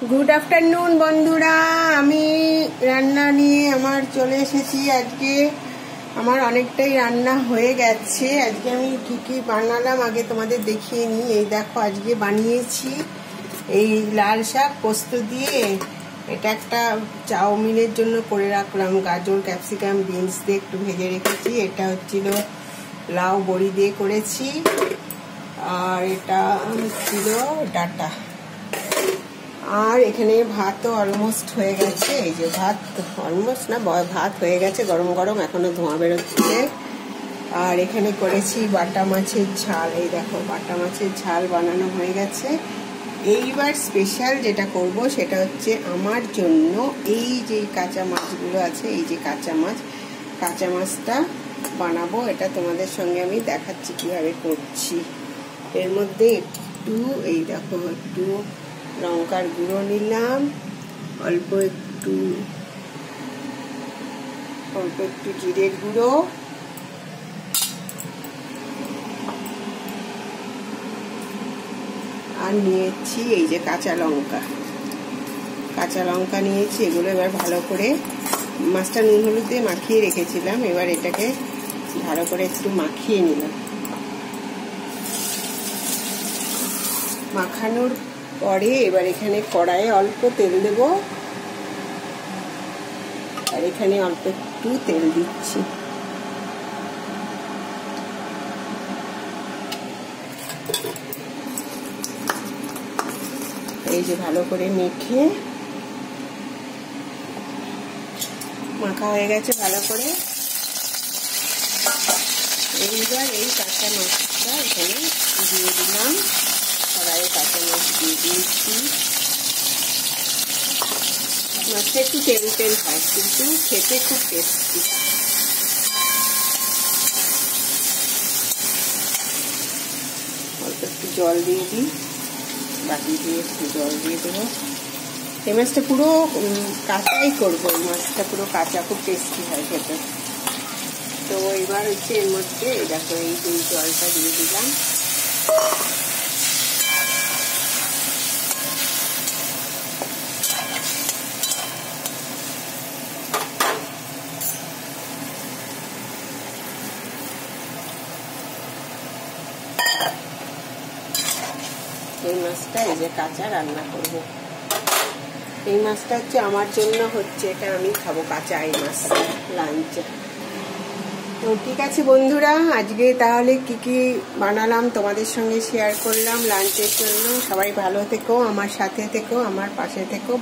Good afternoon বন্ধুরা, আমি রান্না নিয়ে চলে এসেছি। আজকে আমার অনেকটাই রান্না হয়ে গেছে। আজকে আমি কি কি বানালাম আগে তোমাদের দেখিয়ে নিই। এই দেখো, আজকে বানিয়েছি এই লাল শাক পোস্ত দিয়ে। এটা একটা চাউমিনের জন্য করে রাখলাম, গাজর ক্যাপসিকাম বিনস দিয়ে একটু ভেজে রেখেছি। এটা হচ্ছিল লাউ বড়ি দিয়ে করেছি, আর এটা হচ্ছিল ডাটা। আর এখানে ভাতও অলমোস্ট হয়ে গেছে। এই যে ভাত অলমোস্ট না, ভাত হয়ে গেছে, গরম গরম, এখনো ধোঁয়া বেরোচ্ছে। আর এখানে করেছি বাটা মাছের ঝাল। এই দেখো, বাটা মাছের ঝাল বানানো হয়ে গেছে। এইবার স্পেশাল যেটা করব সেটা হচ্ছে আমার জন্য এই যে কাঁচা মাছগুলো আছে, এই যে কাঁচা মাছটা বানাবো। এটা তোমাদের সঙ্গে আমি দেখাচ্ছি কিভাবে করছি। এর মধ্যে একটু এই দেখো, একটু লঙ্কার গুঁড়ো নিলাম, অল্প একটু জিরের গুঁড়ো, আর নিয়েছি এই যে কাঁচা লঙ্কা নিয়েছি। এগুলো এবার ভালো করে, মাছটা নুন হলুদ দিয়ে মাখিয়ে রেখেছিলাম, এবার এটাকে ভালো করে একটু মাখিয়ে নিলাম। মাখানোর পরে এবার এখানে কড়াইয়ে অল্প তেল দেব, আর এখানে অল্প একটু তেল দিচ্ছি। এই যে ভালো করে মেখে মাখা হয়ে গেছে ভালো করে। এইবার এই কাঁচা মাছটা এখানে দিয়ে দিলাম, কড়াইয়ে কাঁচা মাছ দিয়ে দিয়েছি। মাছটা একটু তেল হয়, কিন্তু খেতে খুব টেস্টি। অল্প একটু জল দিয়ে দিই, বাটি দিয়ে একটু জল দিয়ে দেবো। এই মাছটা পুরো কাঁচাই করবো, এই মাছটা পুরো কাঁচা, খুব টেস্টি হয় খেতে। তো এবার হচ্ছে এর মধ্যে দেখো, এই যে জলটা দিয়ে দিলাম। এই মাছটা এই যে কাঁচা রান্না করব। এই মাছটা হচ্ছে আমার জন্য হচ্ছে, এটা আমি খাবো কাঁচা এই মাছ লাঞ্চে। তো ঠিক আছে বন্ধুরা, আজকে তাহলে কি কি বানালাম তোমাদের সঙ্গে শেয়ার করলাম লাঞ্চের জন্য। সবাই ভালো থেকো, আমার সাথে থেকো, আমার পাশে থেকো।